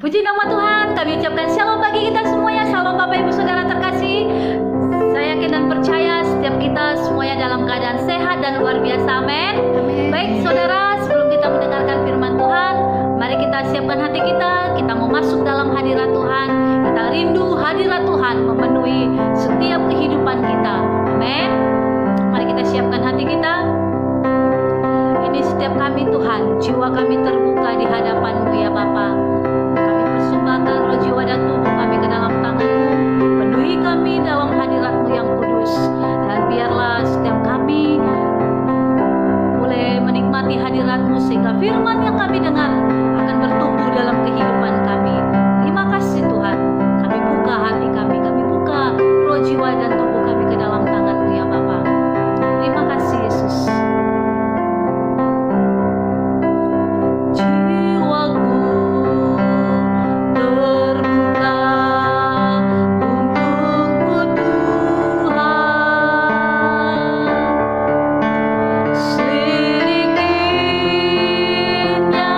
Puji nama Tuhan, kami ucapkan shalom bagi kita semuanya. Shalom Bapak Ibu Saudara terkasih. Saya yakin dan percaya setiap kita semuanya dalam keadaan sehat dan luar biasa, amin. Baik saudara, sebelum kita mendengarkan firman Tuhan, mari kita siapkan hati kita. Kita mau masuk dalam hadirat Tuhan. Kita rindu hadirat Tuhan memenuhi setiap kehidupan kita, amin. Mari kita siapkan hati kita. Ini setiap kami Tuhan, jiwa kami terbuka di hadapan-Mu ya Bapa. Kami persembahkan roh, jiwa dan tubuh kami ke dalam tangan-Mu. Penuhi kami dalam hadirat-Mu yang kudus. Dan biarlah setiap kami boleh menikmati hadirat-Mu sehingga firman yang kami dengar akan bertumbuh dalam kehidupan kami. Terima kasih Tuhan. Kami buka hati kami buka roh, jiwa dan tubuh kami ke dalam tangan-Mu ya Bapa. Terima kasih Yesus. Selirikinya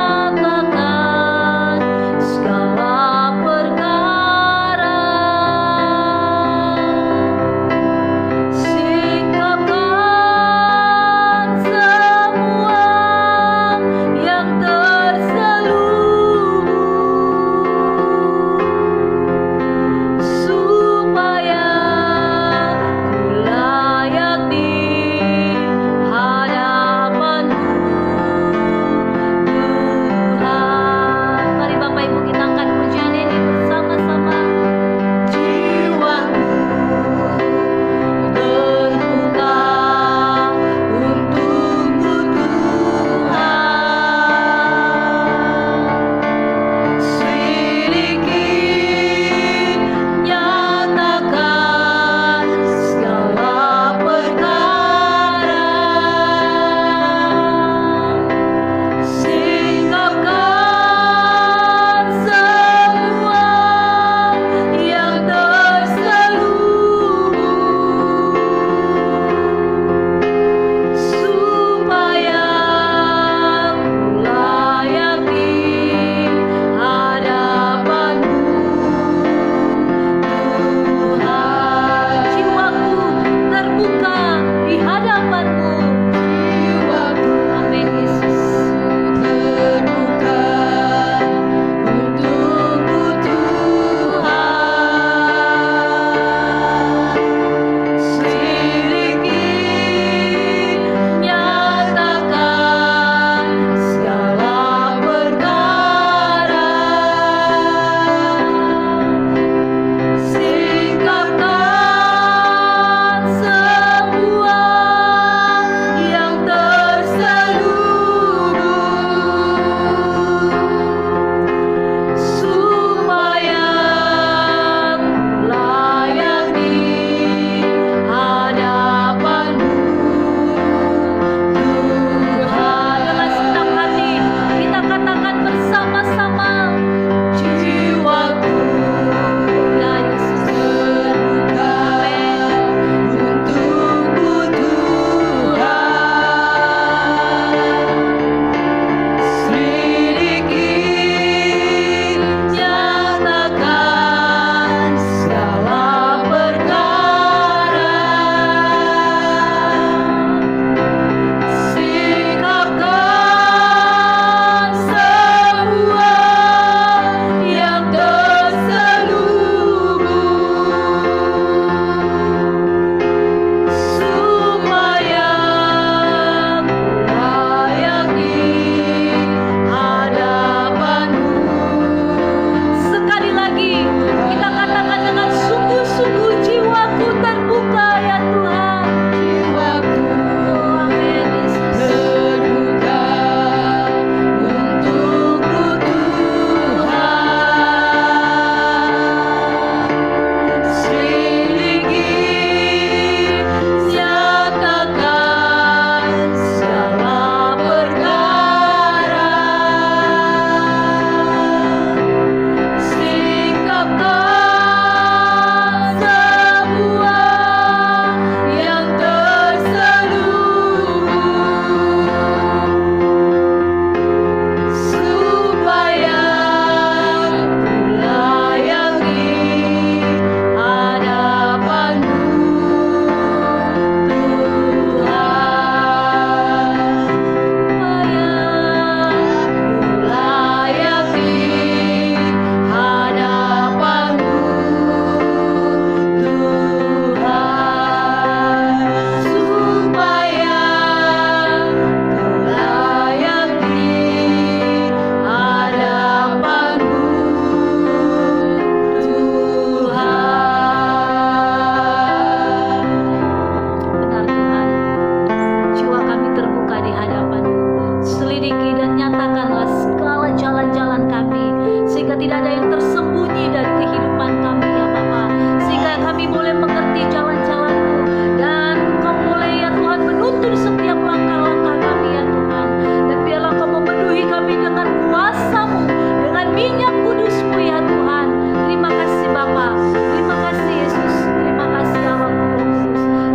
tidak ada yang tersembunyi dari kehidupan kami ya Bapa, sehingga kami boleh mengerti jalan-jalan-Mu, dan Engkau boleh ya Tuhan menuntun setiap langkah-langkah kami ya Tuhan. Dan biarlah Engkau memenuhi kami dengan kuasa-Mu, dengan minyak kudus-Mu ya Tuhan. Terima kasih Bapa, terima kasih Yesus, terima kasih Allah Kudus.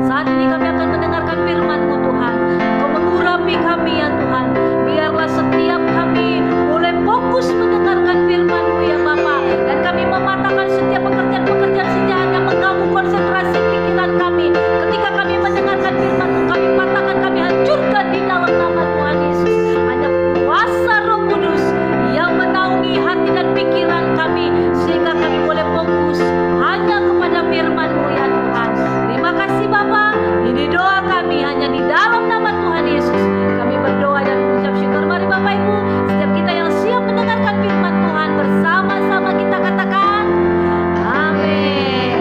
Saat ini kami akan mendengarkan firman-Mu Tuhan. Engkau mengurapi kami ya Tuhan. Biarlah setiap kami boleh fokus mendengarkan firman-Mu ya Bapa, dan kami mematahkan setiap pekerjaan-pekerjaan sejahat yang mengganggu konsentrasi pikiran kami. Ketika kami mendengarkan firman-Mu, kami patahkan, kami hancurkan di dalam nama Tuhan Yesus. Hanya kuasa Roh Kudus yang menaungi hati dan pikiran kami, sehingga kami boleh fokus hanya kepada firman-Mu ya Tuhan. Terima kasih Bapa. Ini doa kami hanya di dalam nama Tuhan Yesus. Kami berdoa dan mengucap syukur. Mari Bapak Ibu, setiap kita yang siap mendengarkan firman Tuhan, bersama-sama kita katakan amin.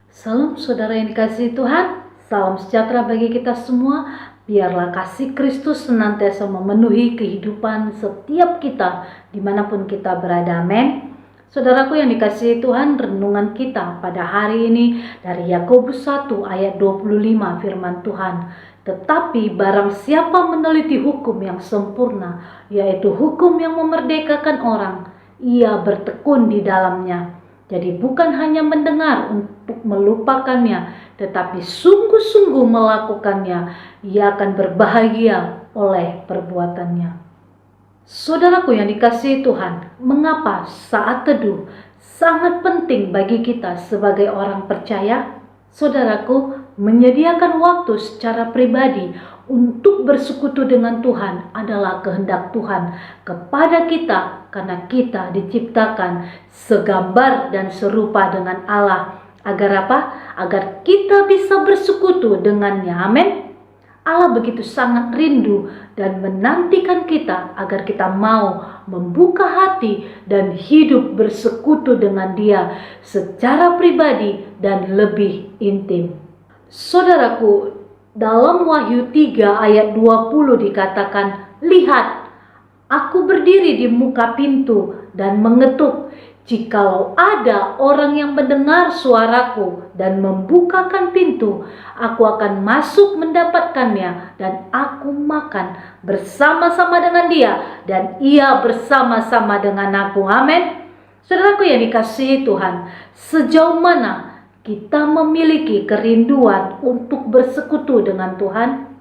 Salam saudara yang dikasihi Tuhan, salam sejahtera bagi kita semua. Biarlah kasih Kristus senantiasa memenuhi kehidupan setiap kita dimanapun kita berada. Amin. Saudaraku yang dikasihi Tuhan, renungan kita pada hari ini dari Yakobus 1 ayat 25, firman Tuhan. Tetapi barang siapa meneliti hukum yang sempurna, yaitu hukum yang memerdekakan orang, ia bertekun di dalamnya. Jadi bukan hanya mendengar untuk melupakannya, tetapi sungguh-sungguh melakukannya, ia akan berbahagia oleh perbuatannya. Saudaraku yang dikasihi Tuhan, mengapa saat teduh sangat penting bagi kita sebagai orang percaya? Saudaraku, menyediakan waktu secara pribadi untuk bersekutu dengan Tuhan adalah kehendak Tuhan kepada kita, karena kita diciptakan segambar dan serupa dengan Allah. Agar apa? Agar kita bisa bersekutu dengannya. Amin. Allah begitu sangat rindu dan menantikan kita agar kita mau membuka hati dan hidup bersekutu dengan Dia secara pribadi dan lebih intim. Saudaraku, dalam Wahyu 3 ayat 20 dikatakan, "Lihat, aku berdiri di muka pintu dan mengetuk. Jikalau ada orang yang mendengar suaraku dan membukakan pintu, aku akan masuk mendapatkannya dan aku makan bersama-sama dengan dia dan ia bersama-sama dengan aku." Amin. Saudaraku yang dikasihi Tuhan, sejauh mana kita memiliki kerinduan untuk bersekutu dengan Tuhan?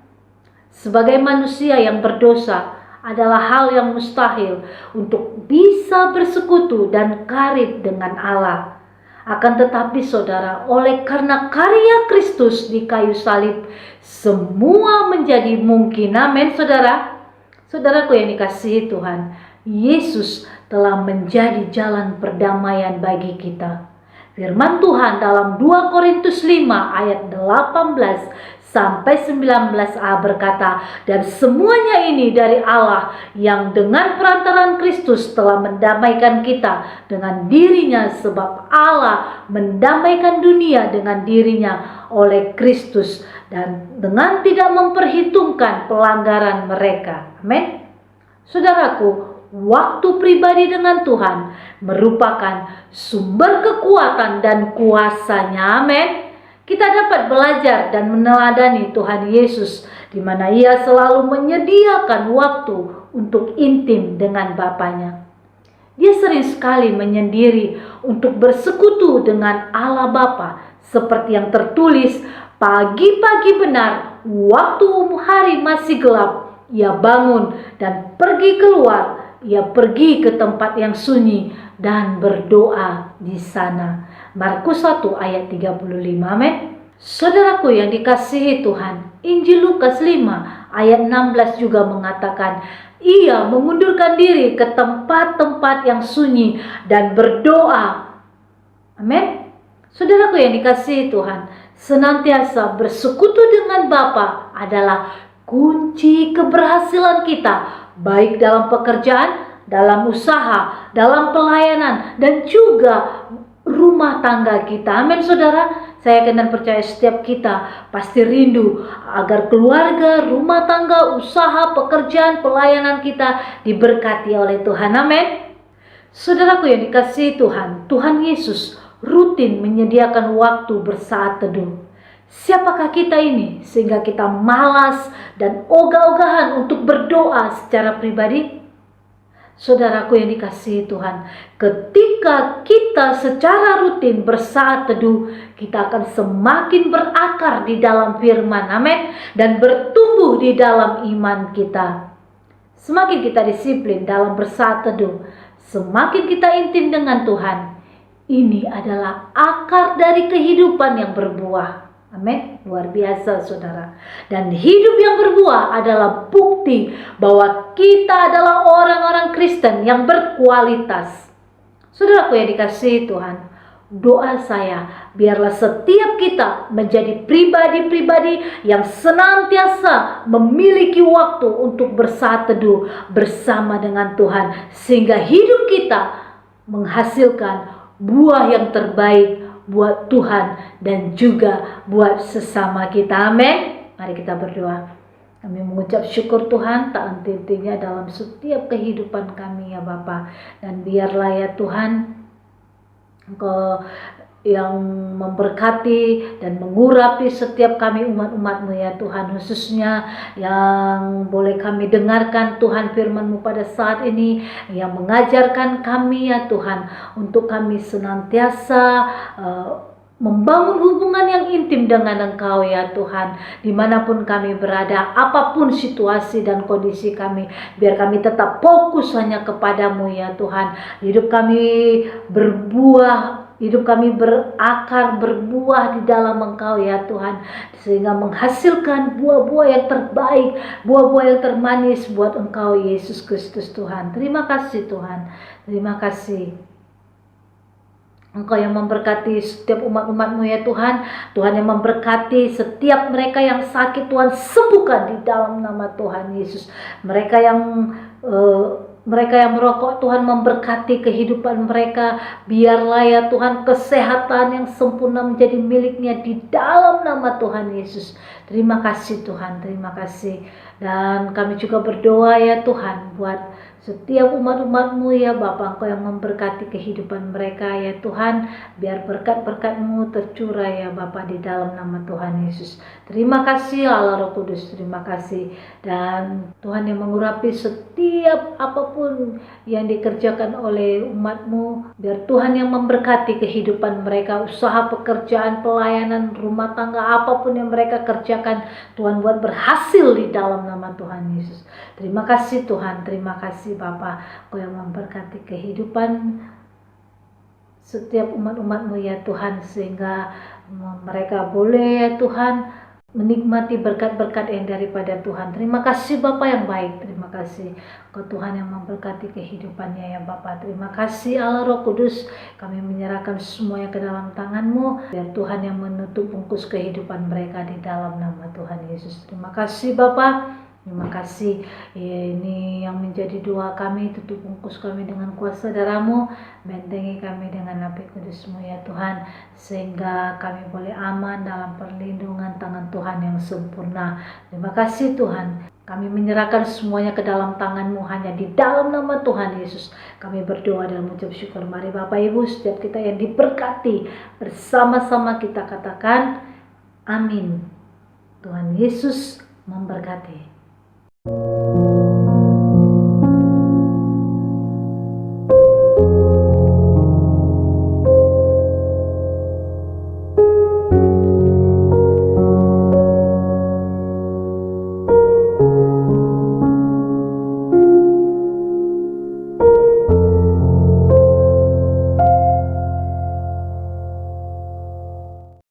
Sebagai manusia yang berdosa, adalah hal yang mustahil untuk bisa bersekutu dan karib dengan Allah. Akan tetapi saudara, oleh karena karya Kristus di kayu salib, semua menjadi mungkin. Amin saudara. Saudaraku yang dikasihi Tuhan, Yesus telah menjadi jalan perdamaian bagi kita. Firman Tuhan dalam 2 Korintus 5 ayat 18 sampai 19a berkata, "Dan semuanya ini dari Allah yang dengan perantaraan Kristus telah mendamaikan kita dengan dirinya, sebab Allah mendamaikan dunia dengan dirinya oleh Kristus dan dengan tidak memperhitungkan pelanggaran mereka." Amin. Saudaraku, waktu pribadi dengan Tuhan merupakan sumber kekuatan dan kuasanya. Amin. Kita dapat belajar dan meneladani Tuhan Yesus, di mana Ia selalu menyediakan waktu untuk intim dengan Bapanya. Dia sering sekali menyendiri untuk bersekutu dengan Allah Bapa, seperti yang tertulis, "Pagi-pagi benar, waktu hari masih gelap, Ia bangun dan pergi keluar. Ia pergi ke tempat yang sunyi dan berdoa di sana." Markus 1 ayat 35. Amin. Saudaraku yang dikasihi Tuhan, Injil Lukas 5 ayat 16 juga mengatakan, "Ia mengundurkan diri ke tempat-tempat yang sunyi dan berdoa." Amin. Saudaraku yang dikasihi Tuhan, senantiasa bersekutu dengan Bapa adalah kunci keberhasilan kita, baik dalam pekerjaan, dalam usaha, dalam pelayanan, dan juga rumah tangga kita. Amin saudara. Saya yakin dan percaya setiap kita pasti rindu agar keluarga, rumah tangga, usaha, pekerjaan, pelayanan kita diberkati oleh Tuhan. Amin. Saudaraku yang dikasihi Tuhan, Tuhan Yesus rutin menyediakan waktu bersaat teduh. Siapakah kita ini sehingga kita malas dan ogah-ogahan untuk berdoa secara pribadi? Saudaraku yang dikasihi Tuhan, ketika kita secara rutin bersaat teduh, kita akan semakin berakar di dalam firman, amin, dan bertumbuh di dalam iman kita. Semakin kita disiplin dalam bersaat teduh, semakin kita intim dengan Tuhan. Ini adalah akar dari kehidupan yang berbuah. Amin. Luar biasa saudara. Dan hidup yang berbuah adalah bukti bahwa kita adalah orang-orang Kristen yang berkualitas. Saudaraku yang dikasihi Tuhan, doa saya biarlah setiap kita menjadi pribadi-pribadi yang senantiasa memiliki waktu untuk bersaat teduh bersama dengan Tuhan, sehingga hidup kita menghasilkan buah yang terbaik buat Tuhan dan juga buat sesama kita. Amin. Mari kita berdoa. Kami mengucap syukur Tuhan tak henti-hentinya dalam setiap kehidupan kami ya Bapa. Dan biarlah ya Tuhan, Engkau yang memberkati dan mengurapi setiap kami umat-umat-Mu ya Tuhan, khususnya yang boleh kami dengarkan Tuhan firman-Mu pada saat ini, yang mengajarkan kami ya Tuhan untuk kami senantiasa membangun hubungan yang intim dengan Engkau ya Tuhan, dimanapun kami berada, apapun situasi dan kondisi kami, biar kami tetap fokus hanya kepadamu ya Tuhan. Hidup kami berbuah, hidup kami berakar, berbuah di dalam Engkau ya Tuhan, sehingga menghasilkan buah-buah yang terbaik, buah-buah yang termanis buat Engkau Yesus Kristus Tuhan. Terima kasih Tuhan, terima kasih. Engkau yang memberkati setiap umat-umat-Mu ya Tuhan. Tuhan yang memberkati setiap mereka yang sakit, Tuhan sembuhkan di dalam nama Tuhan Yesus. Mereka yang merokok, Tuhan memberkati kehidupan mereka. Biarlah ya Tuhan kesehatan yang sempurna menjadi miliknya di dalam nama Tuhan Yesus. Terima kasih Tuhan, terima kasih. Dan kami juga berdoa ya Tuhan buat setiap umat-umat-Mu ya Bapa, Engkau yang memberkati kehidupan mereka ya Tuhan. Biar berkat-berkat-Mu tercurah ya Bapa di dalam nama Tuhan Yesus. Terima kasih Allah Roh Kudus, terima kasih. Dan Tuhan yang mengurapi setiap apapun yang dikerjakan oleh umat-Mu. Biar Tuhan yang memberkati kehidupan mereka, usaha, pekerjaan, pelayanan, rumah tangga, apapun yang mereka kerjakan, Tuhan buat berhasil di dalam nama Tuhan Yesus. Terima kasih Tuhan, terima kasih Bapa, Kau yang memberkati kehidupan setiap umat-umat-Mu ya Tuhan, sehingga mereka boleh ya Tuhan menikmati berkat-berkat yang daripada Tuhan. Terima kasih Bapa yang baik, terima kasih Kau Tuhan yang memberkati kehidupannya ya Bapa. Terima kasih Allah Roh Kudus, kami menyerahkan semuanya ke dalam tangan-Mu, biar Tuhan yang menutup bungkus kehidupan mereka di dalam nama Tuhan Yesus. Terima kasih Bapa. Terima kasih. Ini yang menjadi doa kami, tutup bungkus kami dengan kuasa darah-Mu, bentengi kami dengan api kudus-Mu ya Tuhan, sehingga kami boleh aman dalam perlindungan tangan Tuhan yang sempurna. Terima kasih Tuhan. Kami menyerahkan semuanya ke dalam tangan-Mu, hanya di dalam nama Tuhan Yesus kami berdoa dan mengucap syukur. Mari Bapak Ibu, setiap kita yang diberkati, bersama-sama kita katakan amin. Tuhan Yesus memberkati.